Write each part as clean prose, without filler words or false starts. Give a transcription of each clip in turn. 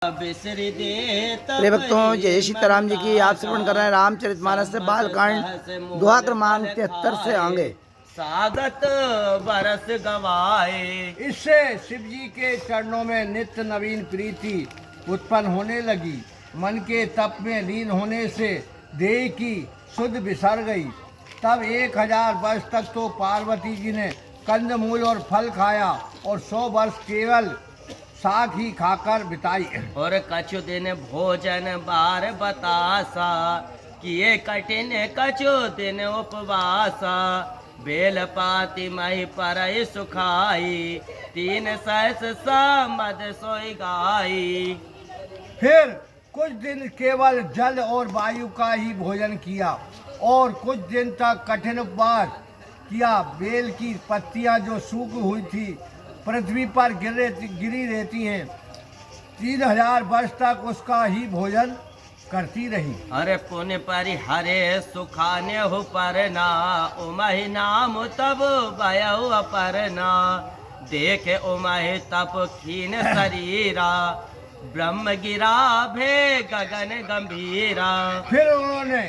प्रिय भक्तों, जय सीताराम जी की। आप श्रवण कर रहे हैं रामचरितमानस से बालकांड दोहा क्रमांक 73 से आगे। सागत बरस गवाए। इससे शिव जी के चरणों में नित्य नवीन प्रीति उत्पन्न होने लगी। मन के तप में लीन होने से देह की शुद्ध बिसर गई। तब 1000 वर्ष तक तो पार्वती जी ने कंदमूल और फल खाया और 100 वर्ष केवल साग ही खाकर बिताई। और कछु दिन भोजन बार बतासा, किए कठिन कछु दिन उपवासा। बेल पाती मही पर सुखाई, 3 सहस मद सोई गाई। फिर कुछ दिन केवल जल और वायु का ही भोजन किया और कुछ दिन तक कठिन उपवास किया। बेल की पत्तियां जो सूख हुई थी पृथ्वी पर गिरी रहती हैं। 3000 वर्ष तक उसका ही भोजन करती रही। अरे पुण्य परि हरे सुखाने हो परना, उमहि नाम तब भयउ अपरना। देखे उमहि तप खीन शरीरा, ब्रह्म गिरा भे गगन गंभीरा। फिर उन्होंने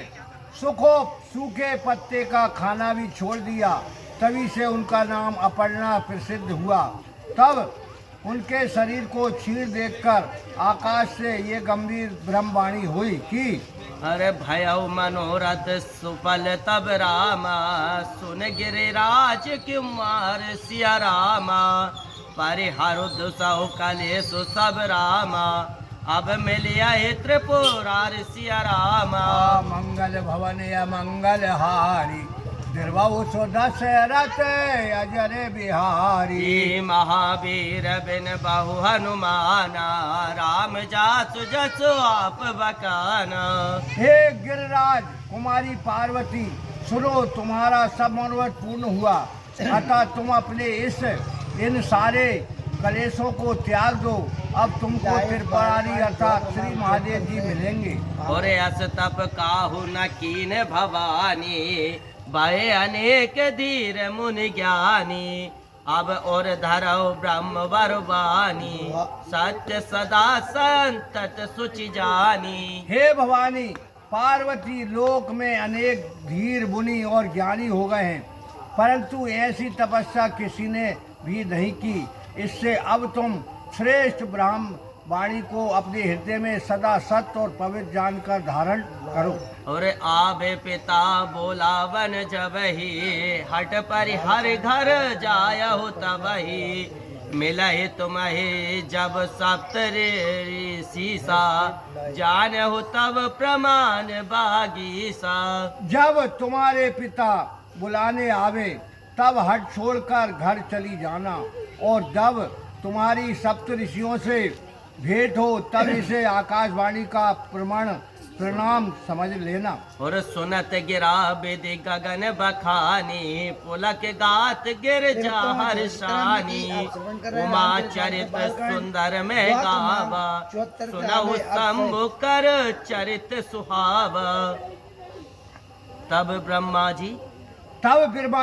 सूखे पत्ते का खाना भी छोड़ दिया। तभी से उनका नाम अपर्णा प्रसिद्ध हुआ। तब उनके शरीर को चीर देखकर आकाश से ये गंभीर ब्रह्मवाणी हुई कि अरे भयउ मनोरथ सुफल तब रामा, सुन गिरिराज कुमार सिया रामा। परिहरु दुसहु कलेसु सब रामा, अब मिलिया त्रिपुरार सिया रामा। मंगल भवन या मंगल हारी, निर्भव सो दशरथ अजर बिहारी। महावीर बिन बहु हनुमाना, राम जासु जसु आप बकाना। हे गिरिराज कुमारी पार्वती, सुनो, तुम्हारा सब मनोरथ पूर्ण हुआ। अतः तुम अपने इन सारे कलेशों को त्याग दो। अब तुमको त्रिपुरारी अर्थात श्री महादेव जी मिलेंगे। और अस तप काहू न कीन भवानी, भय अनेक धीर मुनि ज्ञानी। अब और धरौ ब्रह्म वरवानी, सत्य सदा संतत सुचि जानी। हे भवानी पार्वती, लोक में अनेक धीर मुनि और ज्ञानी हो गए हैं, परंतु ऐसी तपस्या किसी ने भी नहीं की। इससे अब तुम श्रेष्ठ ब्रह्म वाणी को अपने हृदय में सदा सत्य और पवित्र जानकर धारण करो। और आबे पिता बोलावन जबहि, हट परि हर घर जायहु तबहि। मिलहि तुम्हि जब सप्तऋषि सीसा, जानहु तब प्रमाण बागीसा। जब तुम्हारे पिता बुलाने आवे तब हट छोड़कर घर चली जाना, और जब तुम्हारी सप्तऋषियों से भेंट हो तब इसे आकाशवाणी का प्रणाम समझ लेना। और सुनत गिरा विधि गगन बखानी, पुलक गात गिर जा हर्षानी। उमा चरित सुंदर में गावा, सुनहु शंभु कर चरित सुहावा। तब ब्रह्मा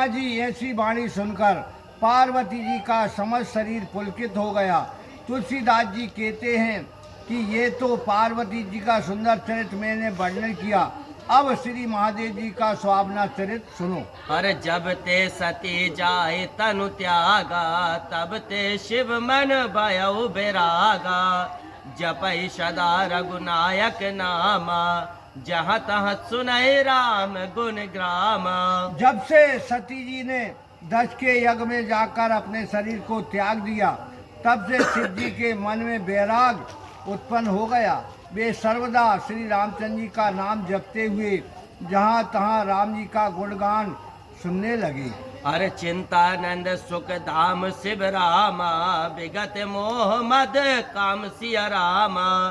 जी ऐसी वाणी सुनकर पार्वती जी का समस्त शरीर पुलकित हो गया। तुलसीदास जी कहते हैं कि ये तो पार्वती जी का सुंदर चरित्र मैंने वर्णन किया। अब श्री महादेव जी का सुहावना चरित्र सुनो। अरे जब ते सती जाए तनु त्यागा, तब ते शिव मन भयउ बैरागा। जपहि सदा रघुनायक नामा, जहाँ तहाँ सुनहि राम गुण ग्रामा। जब से सती जी ने दक्ष के यज्ञ में जाकर अपने शरीर को त्याग दिया, तब से शिव जी के मन में बैराग उत्पन्न हो गया। वे सर्वदा श्री रामचंद्र जी का नाम जपते हुए जहाँ तहाँ राम जी का गुणगान सुनने लगे। अरे चिंतानंद सुख धाम शिव रामा, विगत मोह मद काम सिया रामा।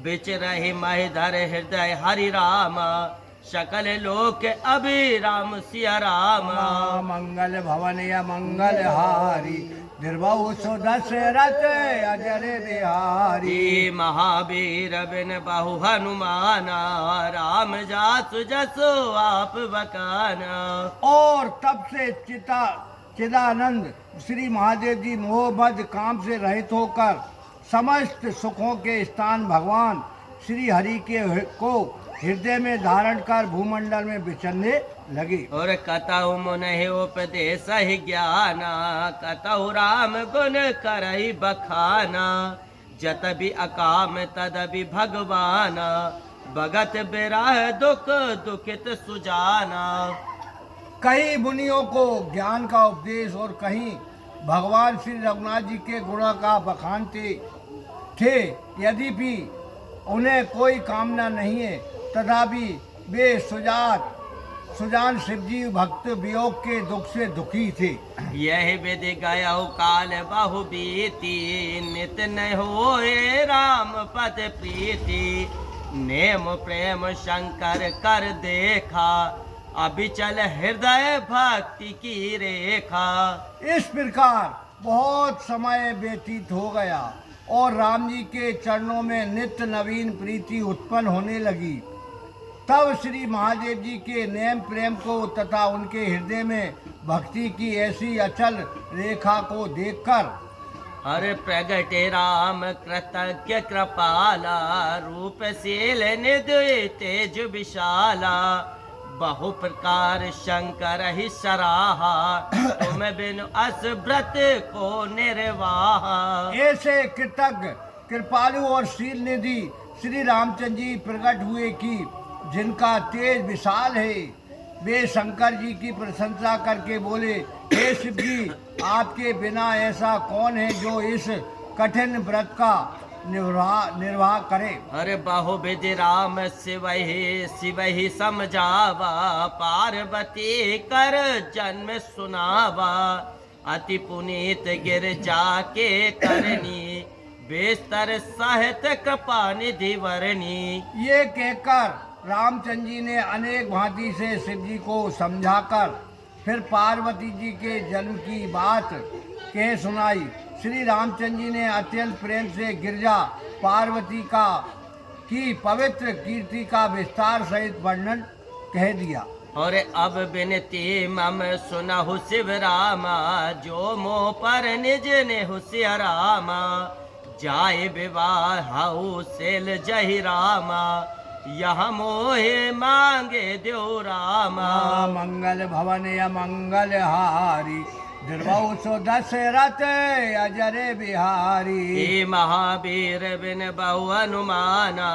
बिच रही महिधर हृदय हरि रामा, सकल लोक अभी राम सिया रामा। मंगल भवन या मंगल हारी, निर्भव सो दशरथ अजर बिहारी। महावीर बिन बहु हनुमाना, राम जासु जसु आप बकाना। और तब से चिदानंद श्री महादेव जी मोह मद काम से रहित होकर समस्त सुखों के स्थान भगवान श्री हरि को हृदय में धारण कर भूमंडल में विचरने लगे। और कतहु मुनि उपदेश ही ज्ञाना, कतहु राम गुण करहि बखाना, जत भी अकाम तदपि भगवाना, भगत बिरह दुख दुखित सुजाना। कई मुनियों को ज्ञान का उपदेश और कहीं भगवान श्री रघुनाथ जी के गुणों का बखानते थे। यद्यपि उन्हें कोई कामना नहीं है, तथापि वे सुजान शिवजी भक्त वियोग के दुख से दुखी थे। यह विधि गया काल बहु बीती, नित न होए राम पद प्रीति, नेम प्रेम शंकर कर देखा, अभिचल हृदय भक्ति की रेखा। इस प्रकार बहुत समय व्यतीत हो गया और राम जी के चरणों में नित्य नवीन प्रीति उत्पन्न होने लगी। तब श्री महादेव जी के नेम प्रेम को तथा उनके हृदय में भक्ति की ऐसी अचल रेखा को देखकर हर प्रगटे राम कृतज्ञ कृपाला, रूपशील निधि तेज विशाला, बहु प्रकार शंकर ही सराहा, तुम बिनु अस व्रत को निर्वाहा। ऐसे कृतज्ञ कृपालु और शील निधि श्री रामचंद्र जी प्रकट हुए कि जिनका तेज विशाल है। वे शंकर जी की प्रशंसा करके बोले, हे शिव जी, आपके बिना ऐसा कौन है जो इस कठिन व्रत का निर्वाह करे। अरे बहुविधि राम शिव ही समझावा, पार्वती कर जन्म सुनावा, अति पुनीत गिर जाके करनी, बेस्तर साहित कृपा निधि वरनी। ये कहकर रामचंद्र जी ने अनेक भांति से शिव जी को समझाकर फिर पार्वती जी के जन्म की बात कह सुनाई। श्री रामचंद्र जी ने अत्यंत प्रेम से गिरजा पार्वती की पवित्र कीर्ति का विस्तार सहित वर्णन कह दिया। और अब बिनती मम सुनहु शिव रामा, जो मोह पर निज ने हुसिया रामा, जाए विवाह हाउ सेल जहि रामा, यह मोहे मांगे देव रामा। मंगल भवन या मंगल हारी, निर्भव सो दशरथ अजर बिहारी। हे महावीर बिन बहु अनुमाना,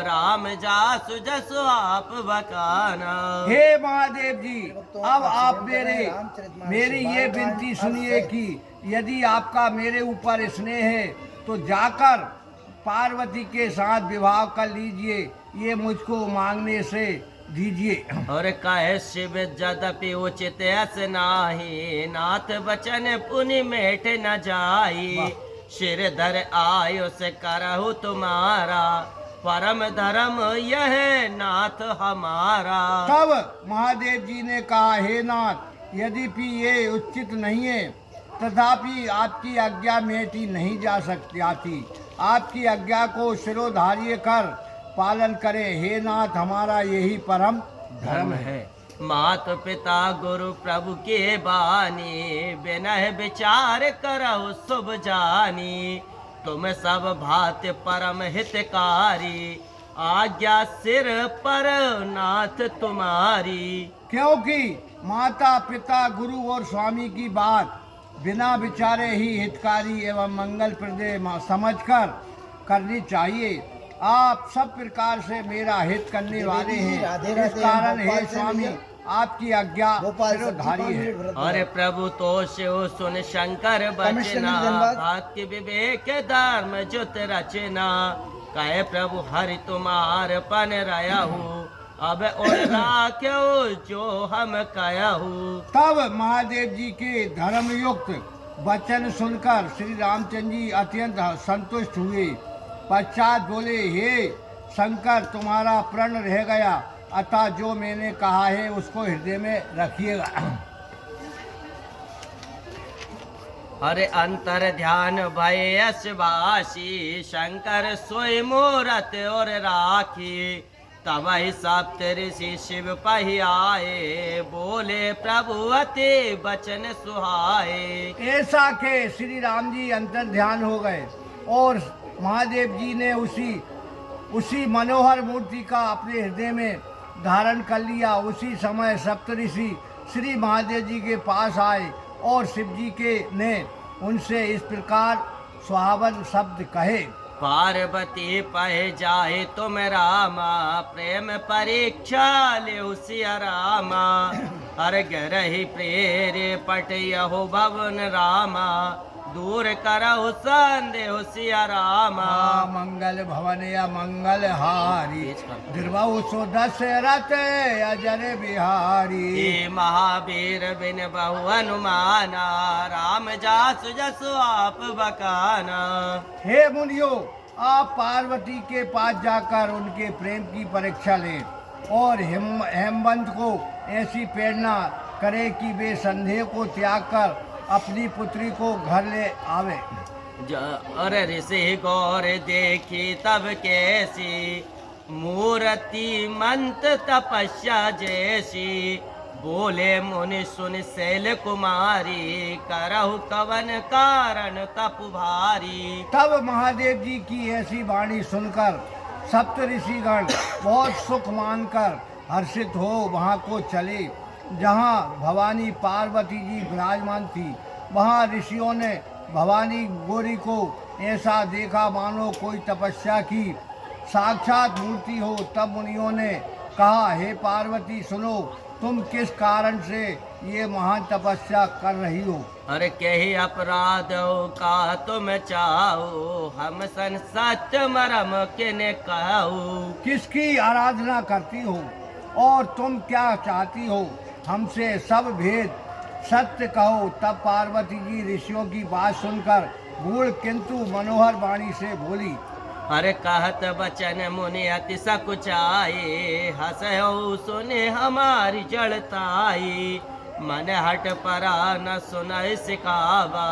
राम जासु जसु आप बकाना। हे महादेव जी, अब आप मेरी ये विनती सुनिए कि यदि आपका मेरे ऊपर स्नेह है तो जाकर पार्वती के साथ विवाह कर लीजिए, ये मुझको मांगने से दीजिए। और कहे शिव यद्यपि उचित अस नाही, नाथ बचन पुनि मेट न जाई, शिर धर आयु से करहु तुम्हारा, परम धर्म यह नाथ हमारा। तब महादेव जी ने कहा, हे नाथ, यद्यपि ये उचित नहीं है, तथापि आपकी आज्ञा मेटी नहीं जा सकती आती। आपकी आज्ञा को शिरोधार्य कर पालन करें। हे नाथ, हमारा यही परम धर्म है। मात पिता गुरु प्रभु के बानी, बिनह विचार करहु शुभ जानी, तुम सब भांति परम हितकारी, आज्ञा सिर पर नाथ तुम्हारी। क्योंकि माता पिता गुरु और स्वामी की बात बिना विचारे ही हितकारी एवं मंगल प्रदे समझकर करनी चाहिए। आप सब प्रकार से मेरा हित करने वाले हैं, इस कारण हे स्वामी, आपकी आज्ञा शिरोधारी है। अरे प्रभु तो शिव सुन शंकर बचना, भक्ति विवेक धर्म जुत रचना, कहे प्रभु हरि तुम्हार पन रहू, अब उड़ना क्यों जो हम कहू। तब महादेव जी के धर्मयुक्त वचन सुनकर श्री रामचंद्र जी अत्यंत संतुष्ट हुए। पश्चात बोले, हे शंकर, तुम्हारा प्रण रह गया, अतः जो मैंने कहा है उसको हृदय में रखिएगा। हरे अंतर ध्यान भय अशवासी, शंकर सोई मूरत और राखी, तब ही सप्त ऋषि शिव पही आए, बोले प्रभु अति बचन सुहाए। ऐसा के श्री राम जी अंतर ध्यान हो गए और महादेव जी ने उसी मनोहर मूर्ति का अपने हृदय में धारण कर लिया। उसी समय सप्तऋषि श्री महादेव जी के पास आए और शिव जी ने उनसे इस प्रकार सुहावन शब्द कहे। पार्वती पह जाए तुम रामा, प्रेम परीक्षा ले सिया रामा। हर गरहि प्रेरे पट यहो भवन रामा, दूर करहु संदेह सिया रामा। मंगल भवन या मंगल हारी, दुर्बाहु सो दशरथ अजर बिहारी। हे महावीर बिन बहु हनुमाना, राम जासु जसु आप बकाना। हे मुनियो, आप पार्वती के पास जाकर उनके प्रेम की परीक्षा लें और हेमवंत को ऐसी प्रेरणा करें कि वे संदेह को त्याग कर अपनी पुत्री को घर ले आवे। अरे ऋषि गौर देखी तब कैसी, मूर्ति मंत तपस्या जैसी। बोले मुनि सुन शैल कुमारी, करहु कवन कारण तप भारी। तब महादेव जी की ऐसी वाणी सुनकर सप्त ऋषिगण बहुत सुख मानकर हर्षित हो वहाँ को चले जहाँ भवानी पार्वती जी विराजमान थी। वहाँ ऋषियों ने भवानी गौरी को ऐसा देखा मानो कोई तपस्या की साक्षात मूर्ति हो। तब मुनियों ने कहा, हे पार्वती सुनो, तुम किस कारण से ये महान तपस्या कर रही हो? अरे कही अपराध का तुम चाहो, हम सन सत्य मरम किने कहू। किसकी आराधना करती हो और तुम क्या चाहती हो? हमसे सब भेद सत्य कहो। तब पार्वती जी ऋषियों की बात सुनकर गूढ़ किंतु मनोहर वाणी से बोली। अरे कहत बचन मुनि अति सकुचाए, हंसहु सुने हमारी जड़ताई। मन हट परा न सुनय सिकावा,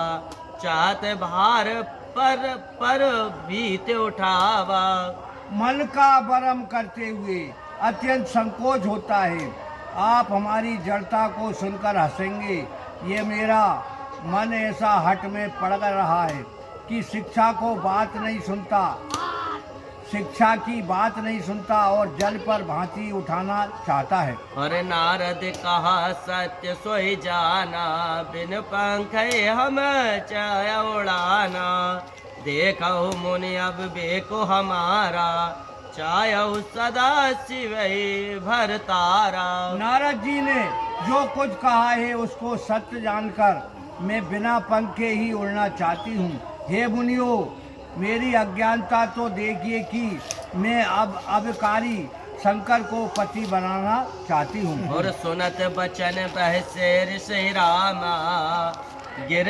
चाहत भार पर भीत उठावा। मन का बरम करते हुए अत्यंत संकोच होता है। आप हमारी जड़ता को सुनकर हंसेंगे। ये मेरा मन ऐसा हट में पड़ रहा है कि शिक्षा की बात नहीं सुनता और जल पर भांति उठाना चाहता है। अरे नारद कहा सत्य सोई जाना, बिन पंख हम चाय उड़ाना। देखो मुनि अब बेको हमारा, चाहु सदा शिव भर तारा। नारद जी ने जो कुछ कहा है उसको सत्य जानकर मैं बिना पंखे ही उड़ना चाहती हूँ। हे मुनियो, मेरी अज्ञानता तो देखिए कि मैं अब अबकारी शंकर को पति बनाना चाहती हूँ। और सुनत बचन बहसे ऋषि रामा, गिर